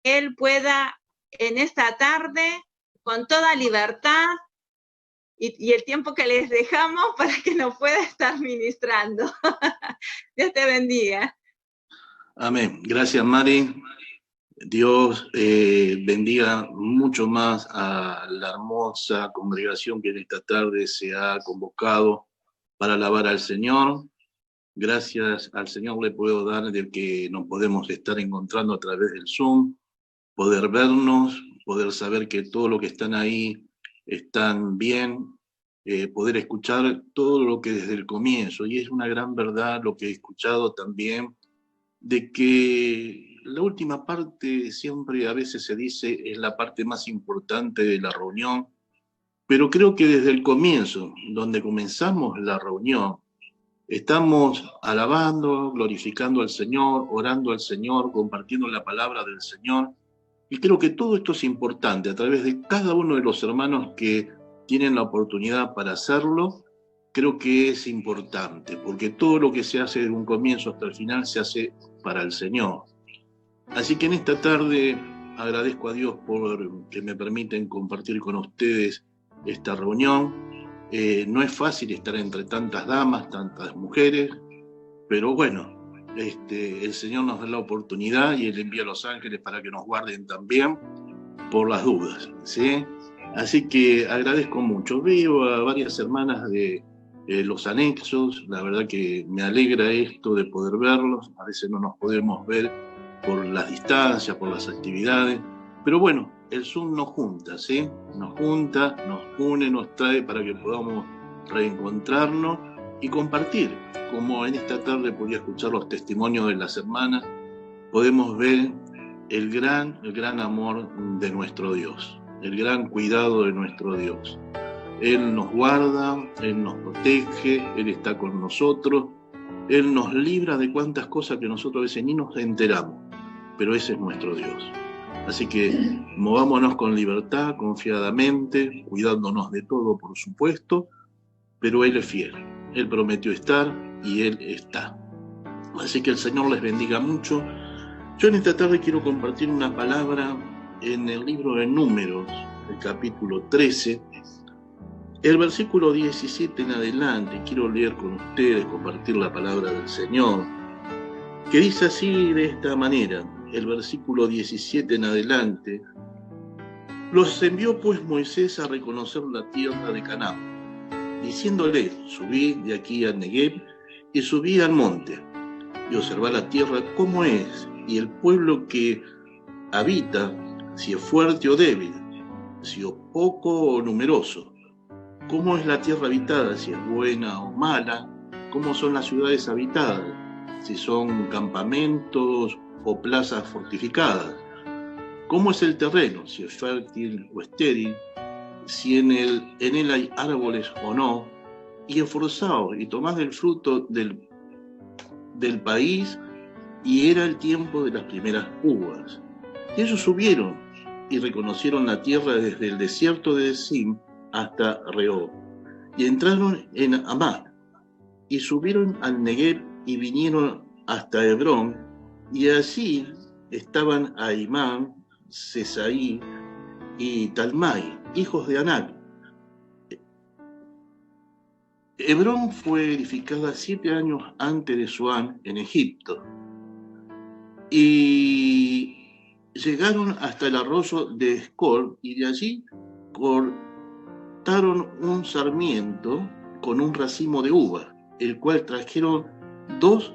él pueda en esta tarde, con toda libertad, y el tiempo que les dejamos para que nos pueda estar ministrando. Dios te bendiga. Amén. Gracias, Mari. Dios bendiga mucho más a la hermosa congregación que en esta tarde se ha convocado para alabar al Señor. Gracias al Señor le puedo dar de que nos podemos estar encontrando a través del Zoom, poder vernos, poder saber que todo lo que están ahí están bien, poder escuchar todo lo que desde el comienzo, y es una gran verdad lo que he escuchado también, de que la última parte siempre a veces se dice es la parte más importante de la reunión, pero creo que desde el comienzo, donde comenzamos la reunión, estamos alabando, glorificando al Señor, orando al Señor, compartiendo la palabra del Señor, y creo que todo esto es importante a través de cada uno de los hermanos que tienen la oportunidad para hacerlo. Creo que es importante, porque todo lo que se hace desde un comienzo hasta el final se hace para el Señor. Así que en esta tarde agradezco a Dios por que me permiten compartir con ustedes esta reunión. No es fácil estar entre tantas damas, tantas mujeres, pero bueno, el Señor nos da la oportunidad y Él envía a los ángeles para que nos guarden también por las dudas, ¿sí? Así que agradezco mucho. Veo a varias hermanas de los anexos, la verdad que me alegra esto de poder verlos. A veces no nos podemos ver por las distancias, por las actividades, pero bueno, el Zoom nos junta, ¿sí? Nos junta, nos une, nos trae para que podamos reencontrarnos y compartir. Como en esta tarde podía escuchar los testimonios de las hermanas, podemos ver el gran amor de nuestro Dios, el gran cuidado de nuestro Dios. Él nos guarda, Él nos protege, Él está con nosotros, Él nos libra de cuantas cosas que nosotros a veces ni nos enteramos, pero ese es nuestro Dios. Así que movámonos con libertad, confiadamente, cuidándonos de todo, por supuesto, pero Él es fiel. Él prometió estar y Él está. Así que el Señor les bendiga mucho. Yo en esta tarde quiero compartir una palabra en el libro de Números, el capítulo 13, el versículo 17 en adelante. Quiero leer con ustedes, compartir la palabra del Señor, que dice así de esta manera, el versículo 17 en adelante: los envió pues Moisés a reconocer la tierra de Canaán, diciéndole, subí de aquí a Negev y subí al monte, y observá la tierra cómo es, y el pueblo que habita, si es fuerte o débil, si es poco o numeroso, cómo es la tierra habitada, si es buena o mala, cómo son las ciudades habitadas, si son campamentos o plazas fortificadas, cómo es el terreno, si es fértil o estéril, si en él hay árboles o no, y esforzaos y tomad el fruto del país, y era el tiempo de las primeras uvas. Y ellos subieron y reconocieron la tierra desde el desierto de Zin hasta Rehob, y entraron en Amán, y subieron al Negev y vinieron hasta Hebrón, y allí estaban Ahimán, Sesaí y Talmai, hijos de Anac. Hebrón fue edificada 7 años antes de Zoán en Egipto, y llegaron hasta el arroyo de Escol, y de allí cortaron un sarmiento con un racimo de uva, el cual trajeron 2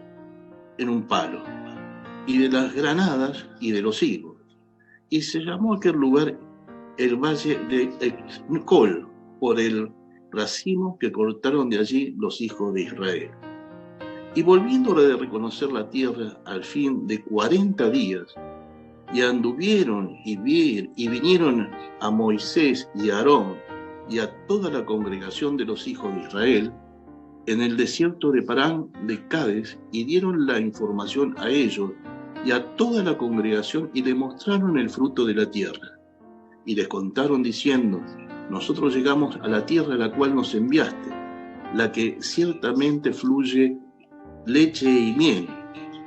en un palo, y de las granadas y de los higos. Y se llamó aquel lugar el valle de Escol, por el racimo que cortaron de allí los hijos de Israel. Y volviendo de reconocer la tierra al fin de 40 días, y anduvieron y vinieron a Moisés y a Aarón y a toda la congregación de los hijos de Israel en el desierto de Parán de Cades, y dieron la información a ellos y a toda la congregación, y le mostraron el fruto de la tierra. Y les contaron diciendo, nosotros llegamos a la tierra a la cual nos enviaste, la que ciertamente fluye leche y miel,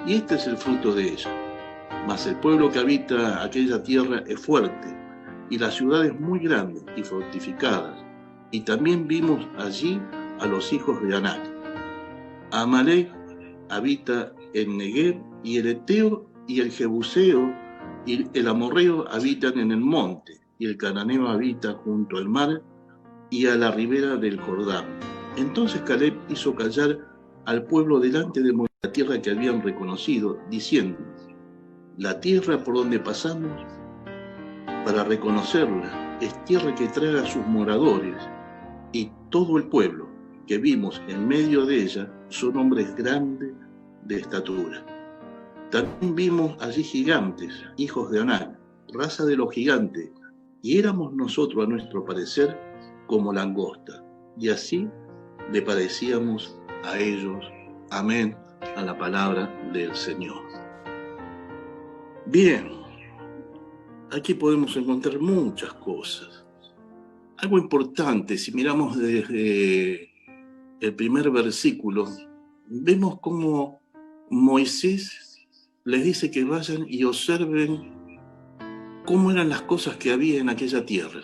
y este es el fruto de ella. mas el pueblo que habita aquella tierra es fuerte, y las ciudades muy grandes y fortificadas. Y también vimos allí a los hijos de Anak. Amalek habita en Negev, y el Eteo y el Jebuseo y el Amorreo habitan en el monte, y el Cananeo habita junto al mar y a la ribera del Jordán. Entonces Caleb hizo callar al pueblo delante de la tierra que habían reconocido, diciendo: la tierra por donde pasamos para reconocerla es tierra que traga a sus moradores, y todo el pueblo que vimos en medio de ella son hombres grandes de estatura. También vimos allí gigantes, hijos de Anak, raza de los gigantes, y éramos nosotros, a nuestro parecer, como langosta, y así le parecíamos a ellos. Amén a la palabra del Señor. Bien, aquí podemos encontrar muchas cosas. Algo importante, si miramos desde el primer versículo, vemos cómo Moisés les dice que vayan y observen cómo eran las cosas que había en aquella tierra,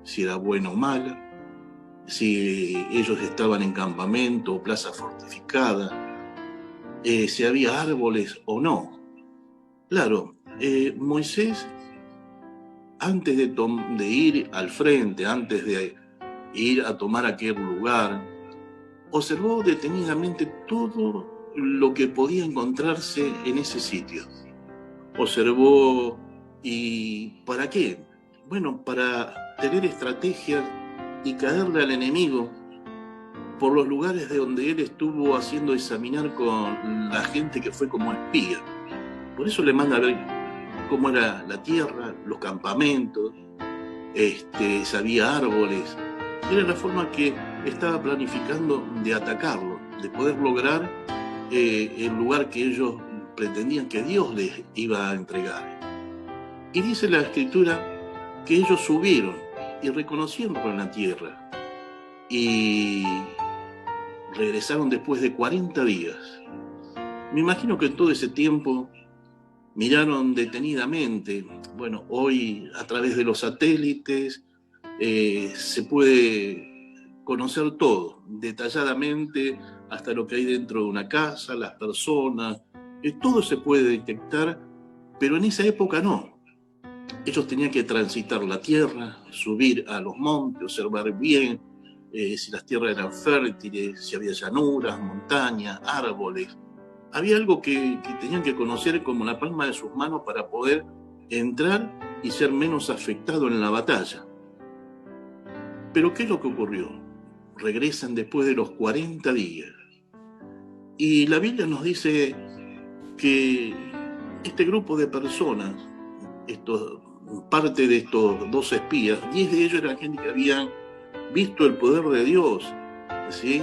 si era buena o mala, si ellos estaban en campamento o plaza fortificada, si había árboles o no. Claro, Moisés, antes de ir al frente, antes de ir a tomar aquel lugar, observó detenidamente todo lo que podía encontrarse en ese sitio. Observó, ¿y para qué? Bueno, para tener estrategias y caerle al enemigo por los lugares de donde él estuvo haciendo examinar con la gente que fue como espía. Por eso le manda a ver cómo era la tierra, los campamentos, si había árboles. Era la forma que estaba planificando de atacarlo, de poder lograr el lugar que ellos pretendían que Dios les iba a entregar. Y dice la Escritura que ellos subieron y reconocieron con la tierra y regresaron después de 40 días. Me imagino que en todo ese tiempo miraron detenidamente. Bueno, hoy a través de los satélites se puede conocer todo, detalladamente, hasta lo que hay dentro de una casa, las personas, todo se puede detectar, pero en esa época no. Ellos tenían que transitar la tierra, subir a los montes, observar bien si las tierras eran fértiles, si había llanuras, montañas, árboles. Había algo que tenían que conocer como la palma de sus manos para poder entrar y ser menos afectado en la batalla. Pero ¿qué es lo que ocurrió? Regresan después de los 40 días. Y la Biblia nos dice que este grupo de personas, parte de estos 2 espías, 10 de ellos eran gente que habían visto el poder de Dios, ¿sí?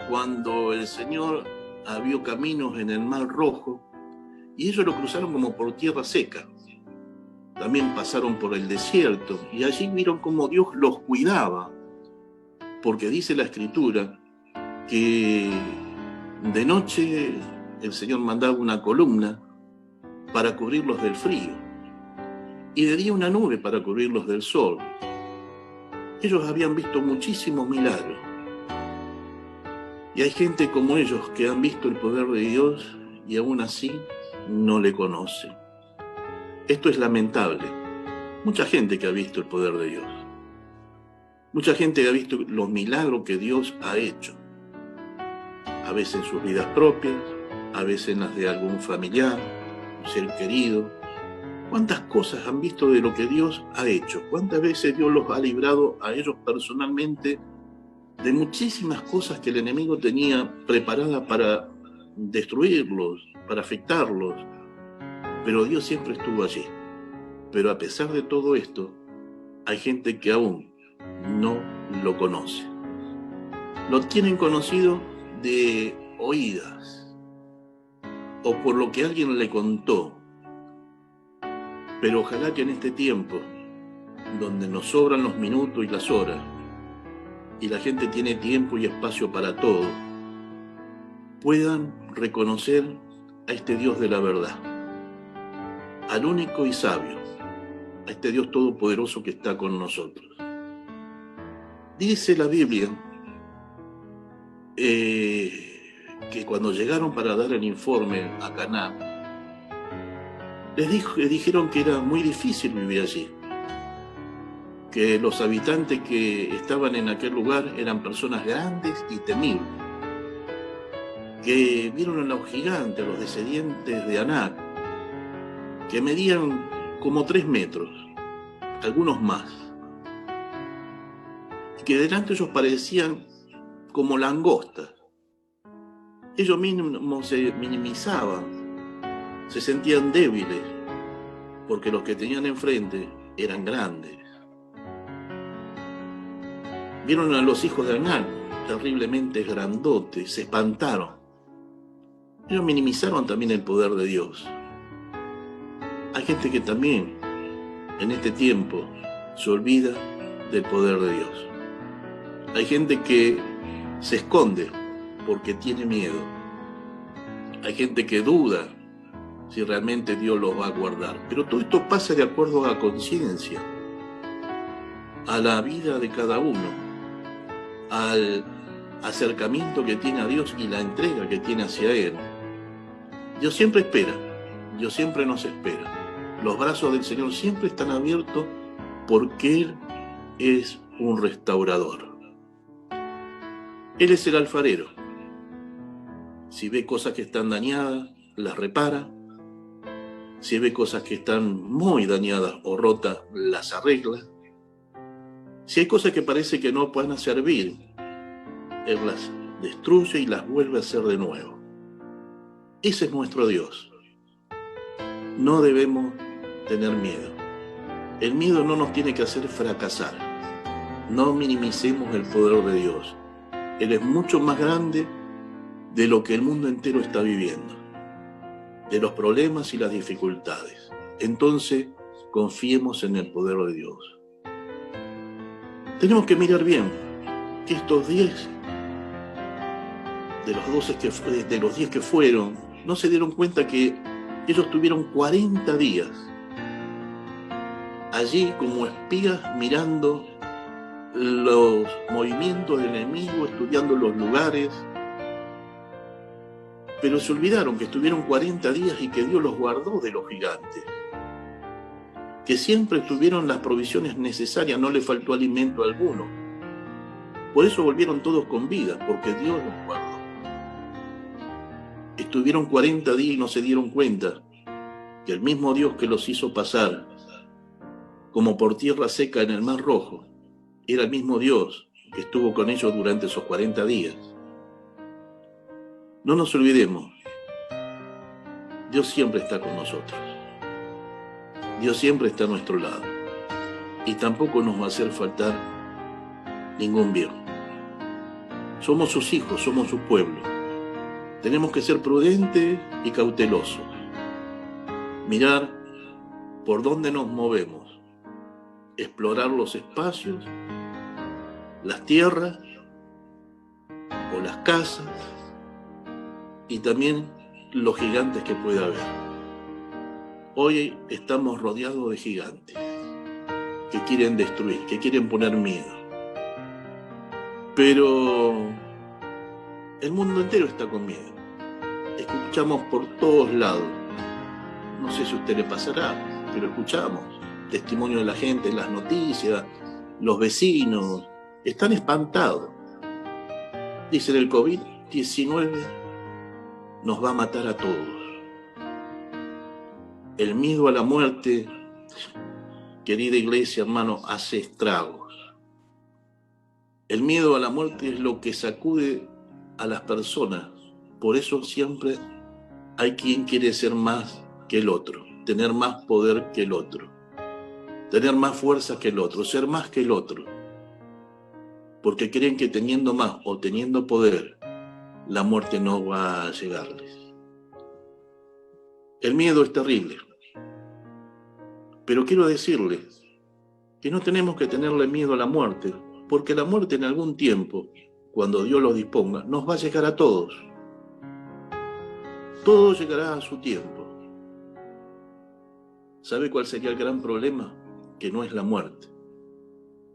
Cuando el Señor abrió caminos en el Mar Rojo, y ellos lo cruzaron como por tierra seca. También pasaron por el desierto, y allí vieron cómo Dios los cuidaba, porque dice la Escritura que de noche el Señor mandaba una columna para cubrirlos del frío, y de día una nube para cubrirlos del sol. Ellos habían visto muchísimos milagros. Y hay gente como ellos que han visto el poder de Dios y aún así no le conocen. Esto es lamentable. Mucha gente que ha visto el poder de Dios. Mucha gente que ha visto los milagros que Dios ha hecho. A veces en sus vidas propias, a veces en las de algún familiar, un ser querido. ¿Cuántas cosas han visto de lo que Dios ha hecho? ¿Cuántas veces Dios los ha librado a ellos personalmente de muchísimas cosas que el enemigo tenía preparadas para destruirlos, para afectarlos? Pero Dios siempre estuvo allí. Pero a pesar de todo esto, hay gente que aún no lo conoce. Lo tienen conocido de oídas o por lo que alguien le contó. Pero ojalá que en este tiempo, donde nos sobran los minutos y las horas, y la gente tiene tiempo y espacio para todo, puedan reconocer a este Dios de la verdad. al único y sabio, a este Dios todopoderoso que está con nosotros. Dice la Biblia que cuando llegaron para dar el informe a Canaán, les dijeron que era muy difícil vivir allí, que los habitantes que estaban en aquel lugar eran personas grandes y temibles, que vieron a los gigantes, a los descendientes de Anak, que medían como 3 metros, algunos más, y que delante de ellos parecían como langostas. Ellos mismos se minimizaban, se sentían débiles, porque los que tenían enfrente eran grandes. Vieron a los hijos de Anak, terriblemente grandotes, se espantaron. Ellos minimizaron también el poder de Dios. Hay gente que también, en este tiempo, se olvida del poder de Dios. Hay gente que se esconde porque tiene miedo. Hay gente que duda si realmente Dios los va a guardar. Pero todo esto pasa de acuerdo a la conciencia, a la vida de cada uno, al acercamiento que tiene a Dios y la entrega que tiene hacia Él. Dios siempre espera, Dios siempre nos espera. Los brazos del Señor siempre están abiertos porque Él es un restaurador. Él es el alfarero. Si ve cosas que están dañadas, las repara. Si ve cosas que están muy dañadas o rotas, las arregla. Si hay cosas que parece que no puedan servir, Él las destruye y las vuelve a hacer de nuevo. Ese es nuestro Dios. No debemos tener miedo. El miedo no nos tiene que hacer fracasar. No minimicemos el poder de Dios. Él es mucho más grande de lo que el mundo entero está viviendo, de los problemas y las dificultades. Entonces, confiemos en el poder de Dios. Tenemos que mirar bien que estos 10, de los 10 que fueron, no se dieron cuenta que ellos tuvieron 40 días allí como espías mirando los movimientos del enemigo, estudiando los lugares, pero se olvidaron que estuvieron 40 días y que Dios los guardó de los gigantes, que siempre tuvieron las provisiones necesarias, no les faltó alimento alguno. Por eso volvieron todos con vida, porque Dios los guardó. Estuvieron 40 días y no se dieron cuenta que el mismo Dios que los hizo pasar como por tierra seca en el Mar Rojo, era el mismo Dios que estuvo con ellos durante esos 40 días. No nos olvidemos, Dios siempre está con nosotros. Dios siempre está a nuestro lado. Y tampoco nos va a hacer faltar ningún bien. Somos sus hijos, somos su pueblo. Tenemos que ser prudentes y cautelosos. Mirar por dónde nos movemos. Explorar los espacios, las tierras o las casas y también los gigantes que pueda haber. Hoy estamos rodeados de gigantes que quieren destruir, que quieren poner miedo. Pero el mundo entero está con miedo. Escuchamos por todos lados. No sé si a usted le pasará, pero escuchamos testimonio de la gente en las noticias, los vecinos, están espantados. Dicen el COVID-19 nos va a matar a todos. El miedo a la muerte, querida iglesia, hermano, hace estragos. El miedo a la muerte es lo que sacude a las personas. Por eso siempre hay quien quiere ser más que el otro, tener más poder que el otro, tener más fuerza que el otro, ser más que el otro. Porque creen que teniendo más o teniendo poder, la muerte no va a llegarles. El miedo es terrible. Pero quiero decirles que no tenemos que tenerle miedo a la muerte, porque la muerte en algún tiempo, cuando Dios lo disponga, nos va a llegar a todos. Todo llegará a su tiempo. ¿Sabe cuál sería el gran problema? Que no es la muerte.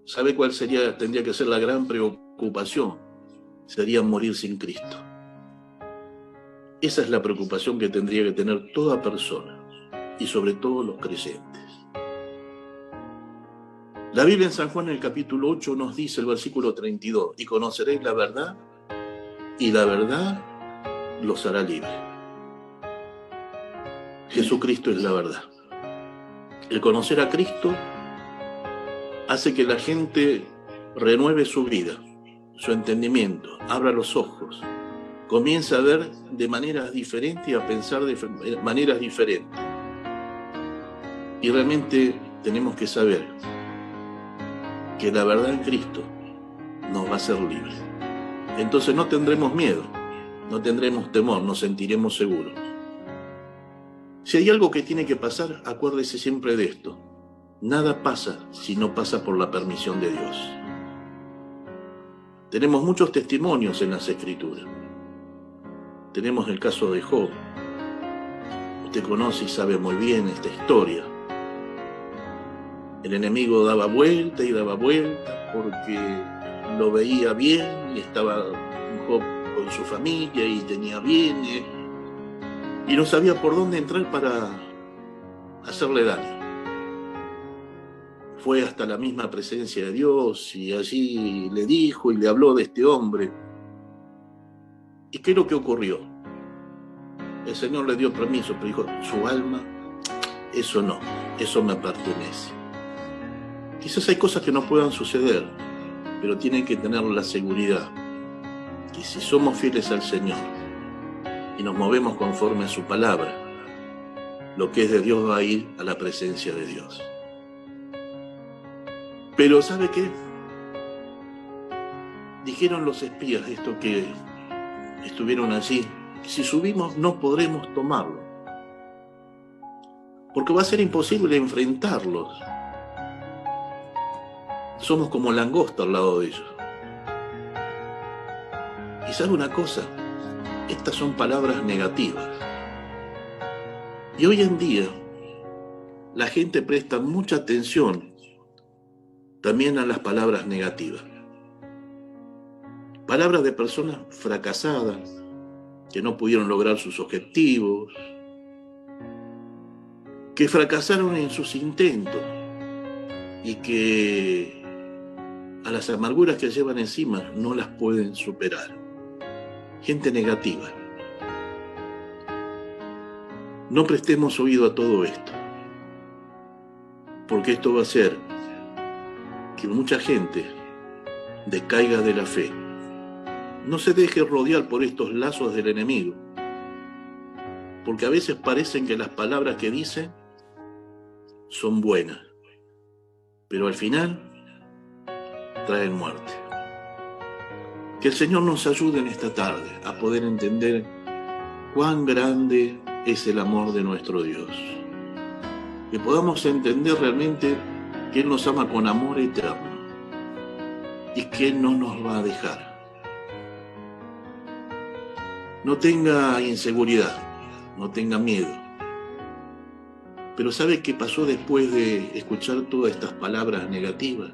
¿Sabe cuál tendría que ser la gran preocupación? Sería morir sin Cristo. Esa es la preocupación que tendría que tener toda persona, y sobre todo los creyentes. La Biblia en San Juan, en el capítulo 8, nos dice el versículo 32, y conoceréis la verdad, y la verdad los hará libres. Jesucristo es la verdad. El conocer a Cristo hace que la gente renueve su vida, su entendimiento, abra los ojos, comienza a ver de maneras diferentes y a pensar de maneras diferentes. Y realmente tenemos que saber que la verdad en Cristo nos va a hacer libres. Entonces no tendremos miedo, no tendremos temor, nos sentiremos seguros. Si hay algo que tiene que pasar, acuérdese siempre de esto. Nada pasa si no pasa por la permisión de Dios. Tenemos muchos testimonios en las Escrituras. Tenemos el caso de Job. Usted conoce y sabe muy bien esta historia. El enemigo daba vuelta y daba vuelta porque lo veía bien y estaba Job con su familia y tenía bienes y no sabía por dónde entrar para hacerle daño. Fue hasta la misma presencia de Dios y allí le dijo y le habló de este hombre. ¿Y qué es lo que ocurrió? El Señor le dio permiso, pero dijo, su alma, eso no, eso me pertenece. Quizás hay cosas que no puedan suceder, pero tienen que tener la seguridad que si somos fieles al Señor y nos movemos conforme a su palabra, lo que es de Dios va a ir a la presencia de Dios. Pero ¿sabe qué? Dijeron los espías, esto que estuvieron allí, si subimos no podremos tomarlo, porque va a ser imposible enfrentarlos. Somos como langosta al lado de ellos. Y sabe una cosa, estas son palabras negativas. Y hoy en día la gente presta mucha atención también a las palabras negativas. Palabras de personas fracasadas, que no pudieron lograr sus objetivos, que fracasaron en sus intentos y que a las amarguras que llevan encima no las pueden superar. Gente negativa. No prestemos oído a todo esto, porque esto va a hacer que mucha gente decaiga de la fe. No se deje rodear por estos lazos del enemigo, porque a veces parecen que las palabras que dicen son buenas, pero al final traen muerte. Que el Señor nos ayude en esta tarde a poder entender cuán grande es el amor de nuestro Dios. Que podamos entender realmente que Él nos ama con amor eterno y que Él no nos va a dejar. No tenga inseguridad, no tenga miedo. Pero ¿sabe qué pasó después de escuchar todas estas palabras negativas?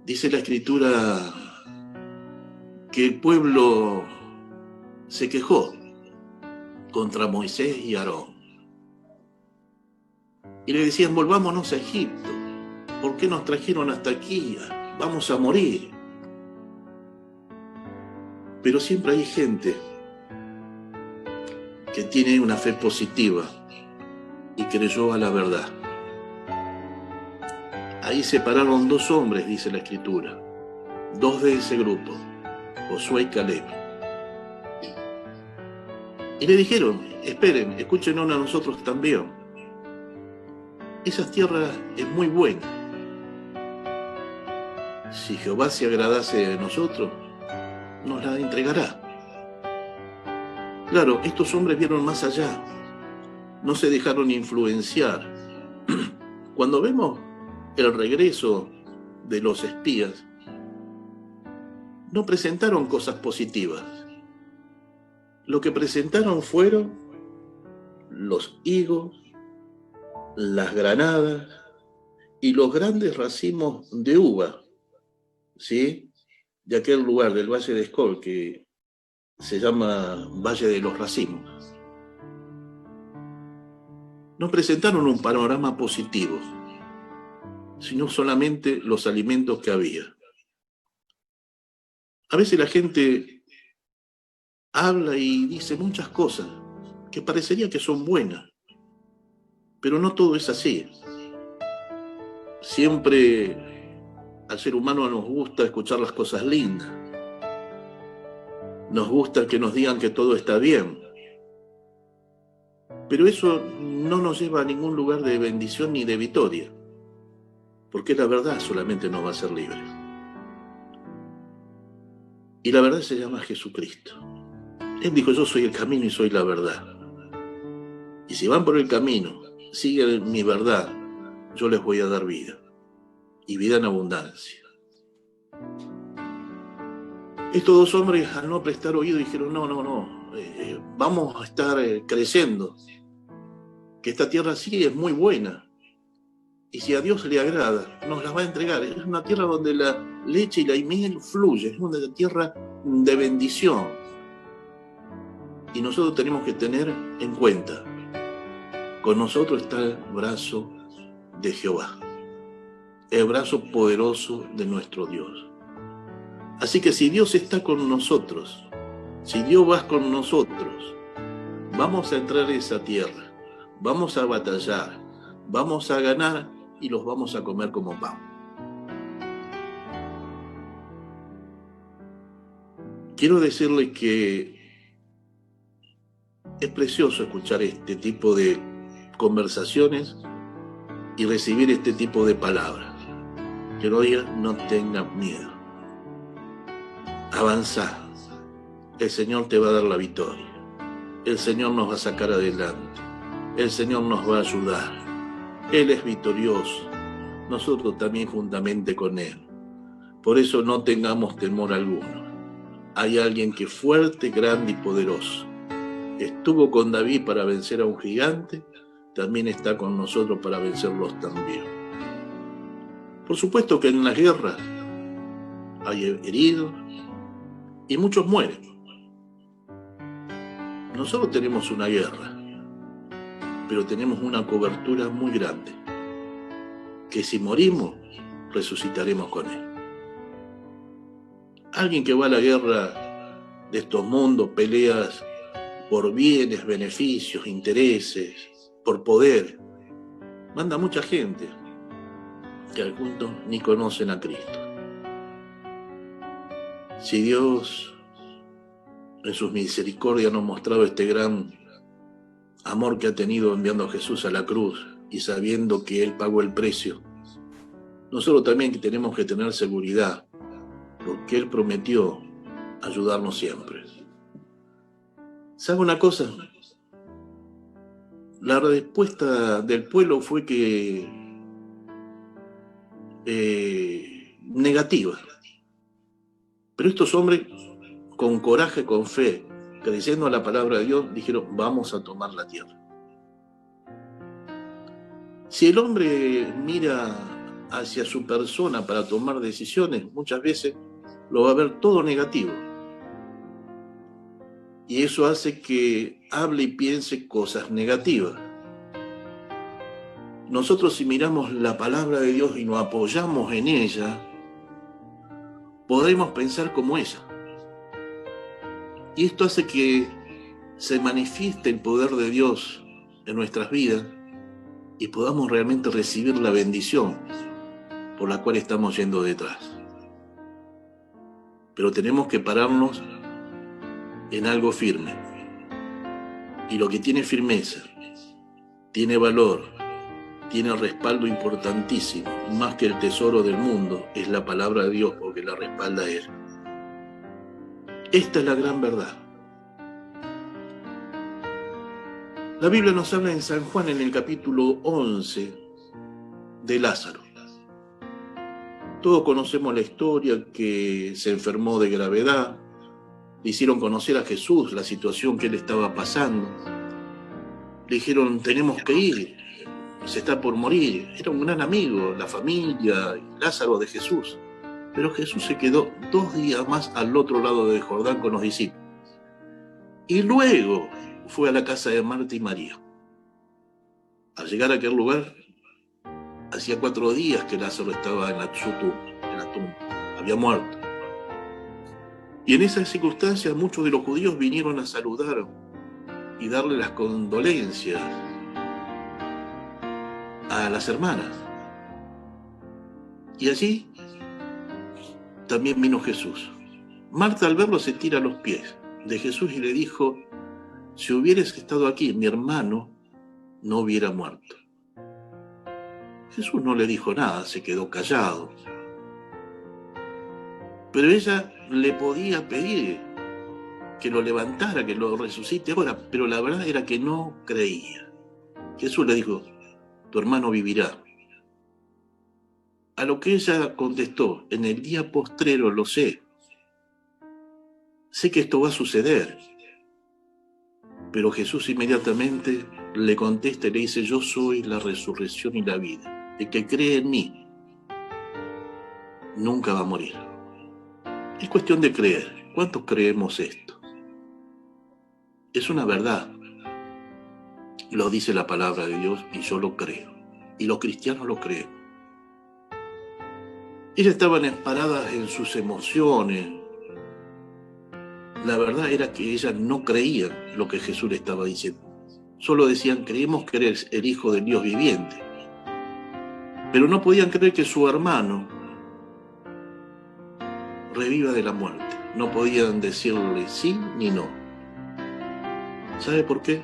Dice la Escritura que el pueblo se quejó contra Moisés y Aarón. Y le decían, volvámonos a Egipto. ¿Por qué nos trajeron hasta aquí? Vamos a morir. Pero siempre hay gente que tiene una fe positiva y creyó a la verdad. Ahí se pararon dos hombres, dice la Escritura, dos de ese grupo, Josué y Caleb. Y le dijeron, esperen, escúchenos a nosotros también. Esa tierra es muy buena. Si Jehová se agradase de nosotros, nos la entregará. Claro, estos hombres vieron más allá, no se dejaron influenciar. Cuando vemos el regreso de los espías, no presentaron cosas positivas. Lo que presentaron fueron los higos las granadas y los grandes racimos de uva, ¿sí? De aquel lugar del Valle de Escol que se llama Valle de los Racimos. No presentaron un panorama positivo, sino solamente los alimentos que había. A veces la gente habla y dice muchas cosas que parecería que son buenas, pero no todo es así. Siempre al ser humano nos gusta escuchar las cosas lindas. Nos gusta que nos digan que todo está bien. Pero eso no nos lleva a ningún lugar de bendición ni de victoria, porque la verdad solamente nos va a hacer libres. Y la verdad se llama Jesucristo. Él dijo, yo soy el camino y soy la verdad. Y si van por el camino, siguen mi verdad, yo les voy a dar vida. Y vida en abundancia. Estos dos hombres, al no prestar oído, dijeron, no, vamos a estar creciendo. Que esta tierra sí es muy buena. Y si a Dios le agrada, nos la va a entregar. Es una tierra donde la leche y la miel fluye. Es una tierra de bendición. Y nosotros tenemos que tener en cuenta, con nosotros está el brazo de Jehová, el brazo poderoso de nuestro Dios. Así que si Dios está con nosotros, si Dios va con nosotros, vamos a entrar a esa tierra, vamos a batallar, vamos a ganar y los vamos a comer como pan. Quiero decirle que es precioso escuchar este tipo de conversaciones y recibir este tipo de palabras. Que no digas, no tengas miedo. Avanza. El Señor te va a dar la victoria. El Señor nos va a sacar adelante. El Señor nos va a ayudar. Él es victorioso. Nosotros también juntamente con Él. Por eso no tengamos temor alguno. Hay alguien que es fuerte, grande y poderoso. Estuvo con David para vencer a un gigante, también está con nosotros para vencerlos también. Por supuesto que en las guerras hay heridos y muchos mueren. Nosotros tenemos una guerra, pero tenemos una cobertura muy grande, que si morimos, resucitaremos con Él. Alguien que va a la guerra de estos mundos, peleas por bienes, beneficios, intereses, por poder, manda mucha gente que al punto ni conocen a Cristo. Si Dios en sus misericordias nos mostraba este gran amor que ha tenido enviando a Jesús a la cruz y sabiendo que Él pagó el precio, nosotros también tenemos que tener seguridad, porque Él prometió ayudarnos siempre. ¿Sabe una cosa? La respuesta del pueblo fue que negativa. Pero estos hombres, con coraje, con fe, creyendo a la palabra de Dios, dijeron, vamos a tomar la tierra. Si el hombre mira hacia su persona para tomar decisiones, muchas veces lo va a ver todo negativo. Y eso hace que hable y piense cosas negativas. Nosotros, si miramos la palabra de Dios y nos apoyamos en ella, podremos pensar como ella. Y esto hace que se manifieste el poder de Dios en nuestras vidas y podamos realmente recibir la bendición por la cual estamos yendo detrás. Pero tenemos que pararnos en algo firme. Y lo que tiene firmeza, tiene valor, tiene respaldo importantísimo, más que el tesoro del mundo, es la palabra de Dios, porque la respalda Él. Esta es la gran verdad. La Biblia nos habla en San Juan, en el capítulo 11, de Lázaro. Todos conocemos la historia, que se enfermó de gravedad, le hicieron conocer a Jesús la situación que él estaba pasando. Le dijeron, tenemos que ir, se está por morir. Era un gran amigo, la familia, Lázaro de Jesús. Pero Jesús se quedó 2 días más al otro lado del Jordán con los discípulos. Y luego fue a la casa de Marta y María. Al llegar a aquel lugar, hacía 4 días que Lázaro estaba en la tumba, había muerto. Y en esas circunstancias muchos de los judíos vinieron a saludar y darle las condolencias a las hermanas. Y allí también vino Jesús. Marta, al verlo, se tira a los pies de Jesús y le dijo: si hubieras estado aquí, mi hermano no hubiera muerto. Jesús no le dijo nada, se quedó callado. Pero ella le podía pedir que lo levantara, que lo resucite ahora, pero la verdad era que no creía. Jesús le dijo: tu hermano vivirá. A lo que ella contestó: en el día postrero lo sé. Sé que esto va a suceder. Pero Jesús inmediatamente le contesta y le dice: yo soy la resurrección y la vida. El que cree en mí nunca va a morir. Es cuestión de creer. ¿Cuántos creemos esto? Es una verdad. Lo dice la palabra de Dios y yo lo creo. Y los cristianos lo creen. Ellas estaban paradas en sus emociones. La verdad era que ellas no creían lo que Jesús le estaba diciendo. Solo decían: creemos que eres el Hijo del Dios viviente. Pero no podían creer que su hermano reviva de la muerte. No podían decirle sí ni no. ¿Sabe por qué?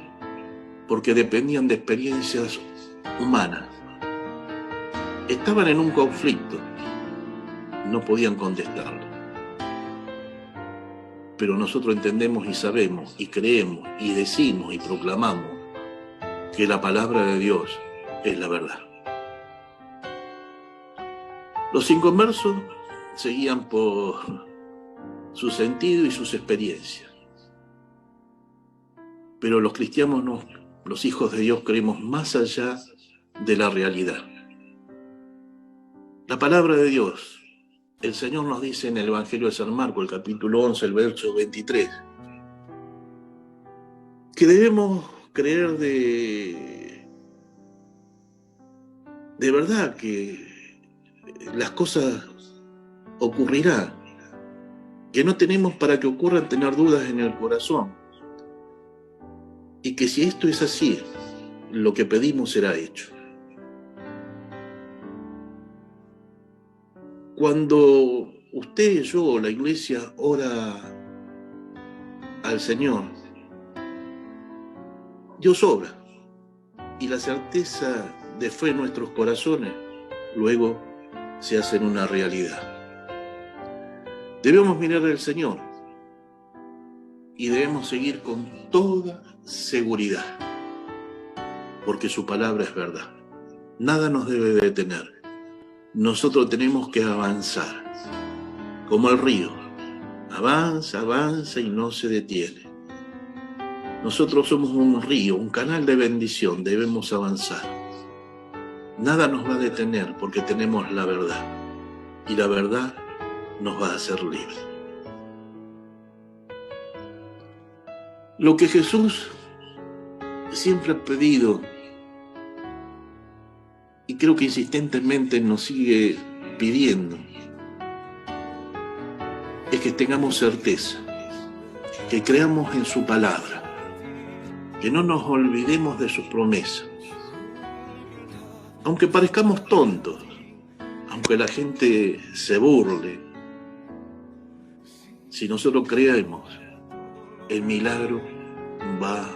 Porque dependían de experiencias humanas. Estaban en un conflicto. No podían contestarle. Pero nosotros entendemos y sabemos y creemos y decimos y proclamamos que la palabra de Dios es la verdad. Los inconversos seguían por su sentido y sus experiencias. Pero los cristianos no, los hijos de Dios, creemos más allá de la realidad. La palabra de Dios, el Señor nos dice en el Evangelio de San Marcos, el capítulo 11, el verso 23, que debemos creer de verdad que las cosas ocurrirán, que no tenemos para que ocurran tener dudas en el corazón, y que si esto es así, lo que pedimos será hecho. Cuando usted, yo, la iglesia ora al Señor, Dios obra, y la certeza de fe en nuestros corazones luego se hacen una realidad. Debemos mirar al Señor y debemos seguir con toda seguridad, porque su palabra es verdad. Nada nos debe detener. Nosotros tenemos que avanzar, como el río. Avanza, avanza y no se detiene. Nosotros somos un río, un canal de bendición, debemos avanzar. Nada nos va a detener porque tenemos la verdad. Y la verdad nos va a hacer libres. Lo que Jesús siempre ha pedido, y creo que insistentemente nos sigue pidiendo, es que tengamos certeza, que creamos en su palabra, que no nos olvidemos de sus promesas. Aunque parezcamos tontos, aunque la gente se burle, si nosotros creemos, el milagro va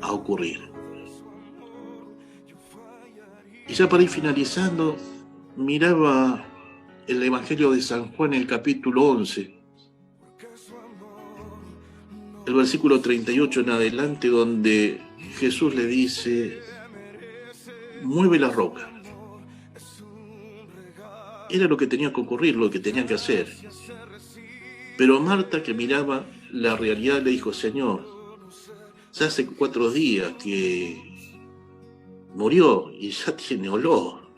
a ocurrir. Y ya para ir finalizando, miraba el Evangelio de San Juan, el capítulo 11, el versículo 38 en adelante, donde Jesús le dice: mueve la roca. Era lo que tenía que ocurrir, lo que tenía que hacer. Pero Marta, que miraba la realidad, le dijo: Señor, ya hace 4 días que murió y ya tiene olor.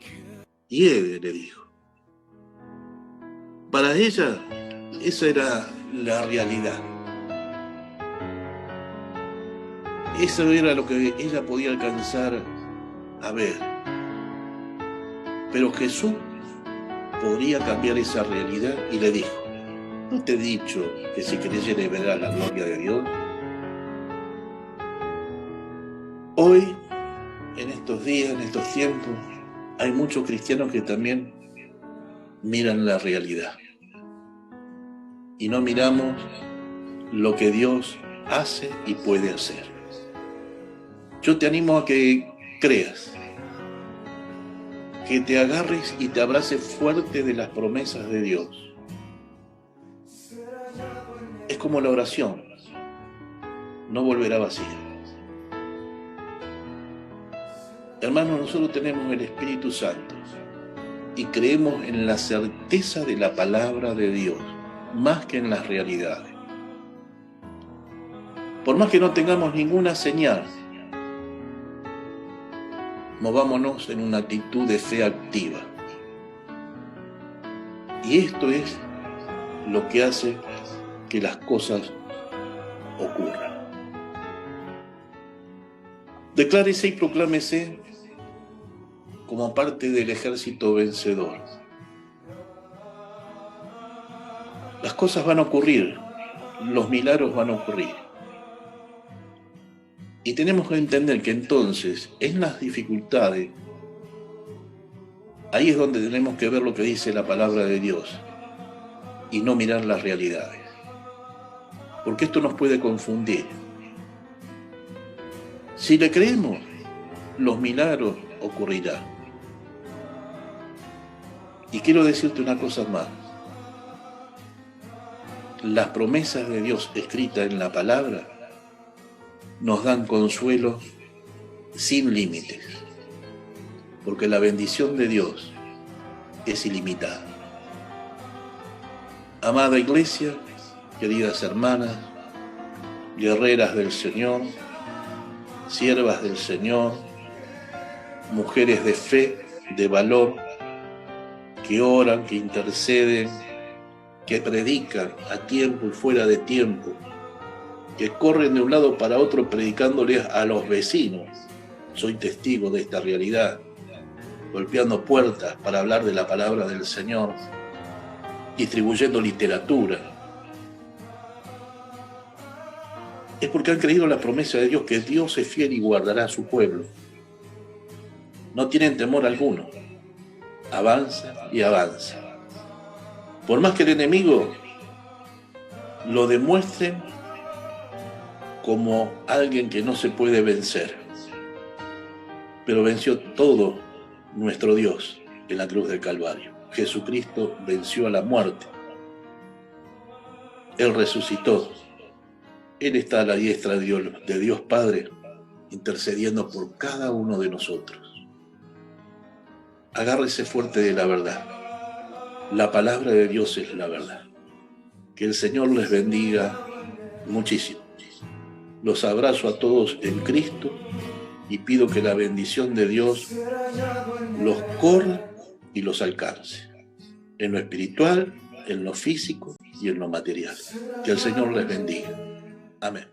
Hiede, le dijo. Para ella, esa era la realidad. Eso era lo que ella podía alcanzar a ver. Pero Jesús podría cambiar esa realidad y le dijo: ¿no te he dicho que si creyeres verás la gloria de Dios? Hoy, en estos días, en estos tiempos, hay muchos cristianos que también miran la realidad y no miramos lo que Dios hace y puede hacer. Yo te animo a que creas, que te agarres y te abraces fuerte de las promesas de Dios. Es como la oración, no volverá vacía. Hermanos, nosotros tenemos el Espíritu Santo y creemos en la certeza de la palabra de Dios, más que en las realidades. Por más que no tengamos ninguna señal, movámonos en una actitud de fe activa. Y esto es lo que hace que las cosas ocurran. Declárese y proclámese como parte del ejército vencedor. Las cosas van a ocurrir, los milagros van a ocurrir. Y tenemos que entender que entonces, en las dificultades, ahí es donde tenemos que ver lo que dice la palabra de Dios y no mirar las realidades. Porque esto nos puede confundir. Si le creemos, los milagros ocurrirán. Y quiero decirte una cosa más. Las promesas de Dios escritas en la palabra nos dan consuelo sin límites, porque la bendición de Dios es ilimitada. Amada iglesia, queridas hermanas, guerreras del Señor, siervas del Señor, mujeres de fe, de valor, que oran, que interceden, que predican a tiempo y fuera de tiempo, que corren de un lado para otro predicándoles a los vecinos. Soy testigo de esta realidad, golpeando puertas para hablar de la palabra del Señor, distribuyendo literatura. Es porque han creído la promesa de Dios, que Dios es fiel y guardará a su pueblo. No tienen temor alguno. Avanza y avanza. Por más que el enemigo lo demuestre como alguien que no se puede vencer, pero venció todo nuestro Dios en la cruz del Calvario. Jesucristo venció a la muerte. Él resucitó. Él está a la diestra de Dios Padre, intercediendo por cada uno de nosotros. Agárrese fuerte de la verdad. La palabra de Dios es la verdad. Que el Señor les bendiga muchísimo. Los abrazo a todos en Cristo y pido que la bendición de Dios los corra y los alcance. En lo espiritual, en lo físico y en lo material. Que el Señor les bendiga. Amén.